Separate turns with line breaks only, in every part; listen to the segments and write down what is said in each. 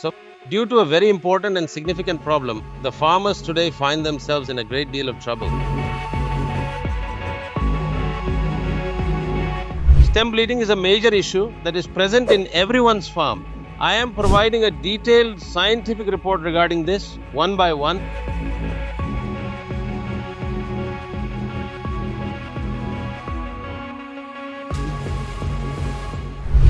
So, due to a very important and significant problem, the farmers today find themselves in a great deal of trouble. Stem bleeding is a major issue that is present in everyone's farm. I am providing a detailed scientific report regarding this one by one.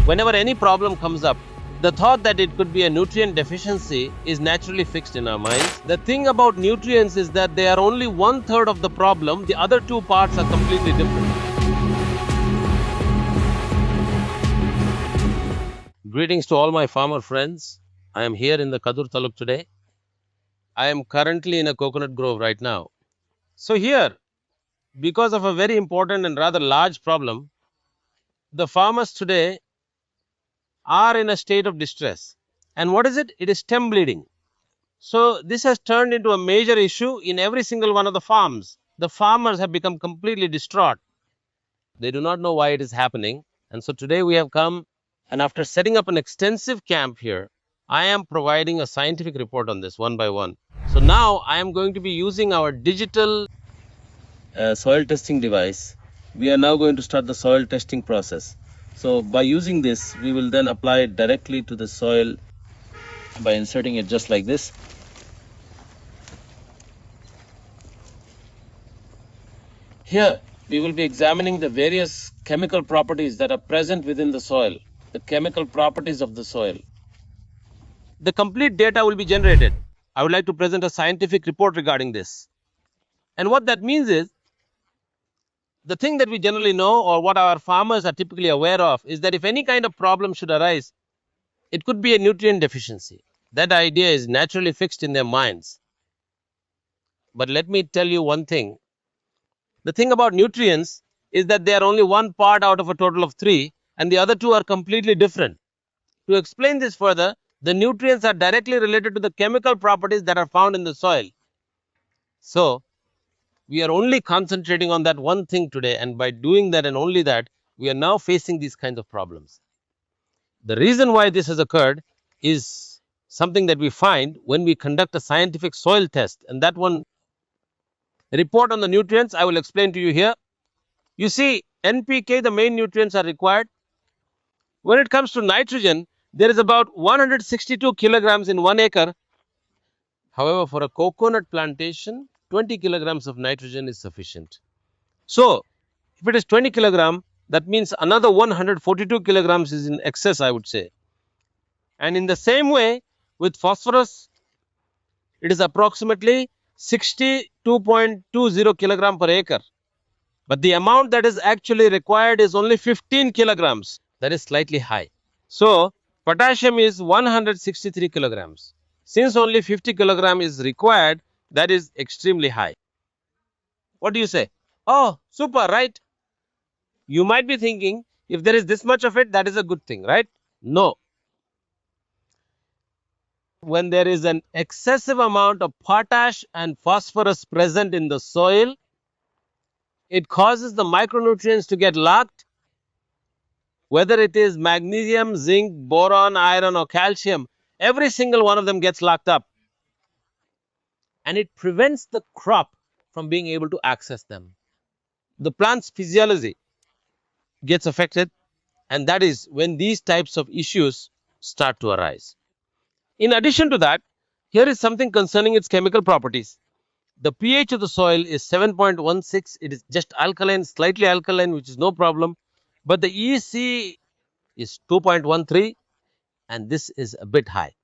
Whenever any problem comes up, the thought that it could be a nutrient deficiency is naturally fixed in our minds. The thing about nutrients is that they are only 1/3 of the problem, the other two parts are completely different. Greetings to all my farmer friends. I am here in the Kadur Taluk today. I am currently in a coconut grove right now. So here, because of a very important and rather large problem, the farmers today are in a state of distress. And what is it? It is stem bleeding. So this has turned into a major issue in every single one of the farms. The farmers have become completely distraught. They do not know why it is happening. And so today we have come, and after setting up an extensive camp here, I am providing a scientific report on this one by one. So now I am going to be using our digital soil testing device. We are now going to start the soil testing process. So by using this, we will then apply it directly to the soil by inserting it just like this. Here, we will be examining the various chemical properties that are present within the soil, the chemical properties of the soil. The complete data will be generated. I would like to present a scientific report regarding this. And what that means is, the thing that we generally know, or what our farmers are typically aware of, is that if any kind of problem should arise, it could be a nutrient deficiency. That idea is naturally fixed in their minds. But let me tell you one thing. The thing about nutrients is that they are only one part out of a total of 3, and the other 2 are completely different. To explain this further, the nutrients are directly related to the chemical properties that are found in the soil. So, we are only concentrating on that one thing today, and by doing that and only that, we are now facing these kinds of problems. The reason why this has occurred is something that we find when we conduct a scientific soil test, and that one report on the nutrients I will explain to you here. You see, NPK, the main nutrients, are required. When it comes to nitrogen, there is about 162 kilograms in 1 acre. However, for a coconut plantation, 20 kilograms of nitrogen is sufficient. So, if it is 20 kilogram, that means another 142 kilograms is in excess, I would say. And in the same way, with phosphorus, it is approximately 62.20 kilogram per acre. But the amount that is actually required is only 15 kilograms. That is slightly high. So, potassium is 163 kilograms. Since only 50 kilogram is required, that is extremely high. What do you say? Oh, super, right? You might be thinking, if there is this much of it, that is a good thing, right? No. When there is an excessive amount of potash and phosphorus present in the soil, it causes the micronutrients to get locked. Whether it is magnesium, zinc, boron, iron or calcium, every single one of them gets locked up. And it prevents the crop from being able to access them. The plant's physiology gets affected, and that is when these types of issues start to arise. In addition to that, here is something concerning its chemical properties. The pH of the soil is 7.16. It is just alkaline, slightly alkaline, which is no problem. But the EC is 2.13, and this is a bit high.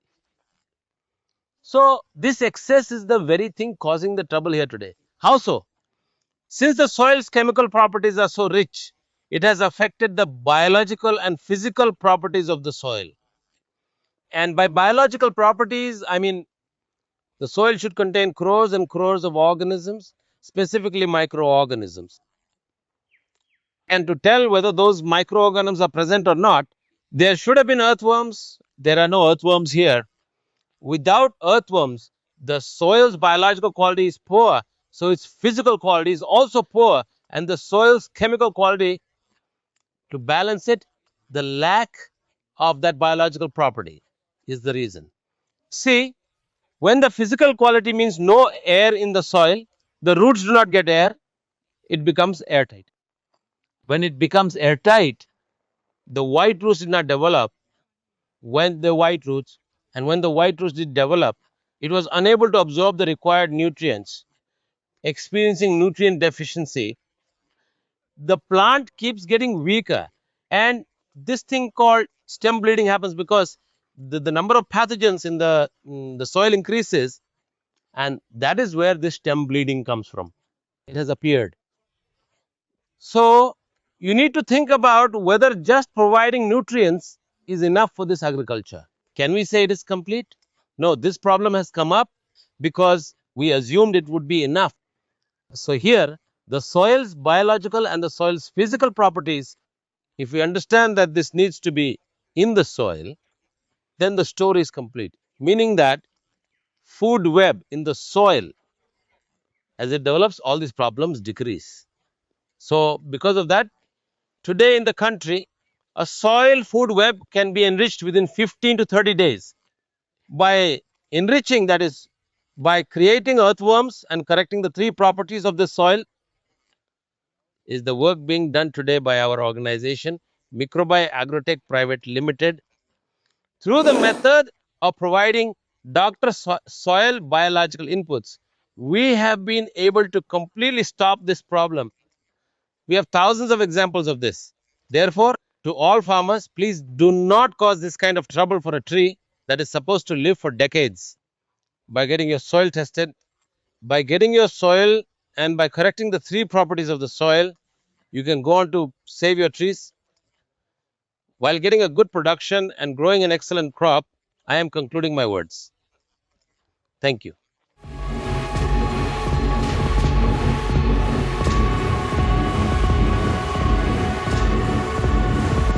So, this excess is the very thing causing the trouble here today. How so? Since the soil's chemical properties are so rich, it has affected the biological and physical properties of the soil. And by biological properties, I mean the soil should contain crores and crores of organisms, specifically microorganisms. And to tell whether those microorganisms are present or not, there should have been earthworms. There are no earthworms here. Without earthworms, the soil's biological quality is poor, so its physical quality is also poor, and the soil's chemical quality, to balance it, the lack of that biological property is the reason. See, when the physical quality means no air in the soil, the roots do not get air, it becomes airtight. When it becomes airtight, the white roots did not develop. When the white roots did develop, it was unable to absorb the required nutrients, experiencing nutrient deficiency. The plant keeps getting weaker, and this thing called stem bleeding happens because the number of pathogens in the soil increases, and that is where this stem bleeding comes from. It has appeared. So you need to think about whether just providing nutrients is enough for this agriculture. Can we say it is complete? No, this problem has come up because we assumed it would be enough. So here, the soil's biological and the soil's physical properties, if we understand that this needs to be in the soil, then the story is complete. Meaning that food web in the soil, as it develops, all these problems decrease. So because of that, today in the country, a soil food web can be enriched within 15 to 30 days. By enriching, that is, by creating earthworms and correcting the three properties of the soil, is the work being done today by our organization, Microbi Agrotech Private Limited, through the method of providing doctor soil biological inputs. We have been able to completely stop this problem. We have thousands of examples of this. Therefore, to all farmers, please do not cause this kind of trouble for a tree that is supposed to live for decades. By getting your soil tested, by getting your soil and by correcting the three properties of the soil, you can go on to save your trees. While getting a good production and growing an excellent crop, I am concluding my words. Thank you.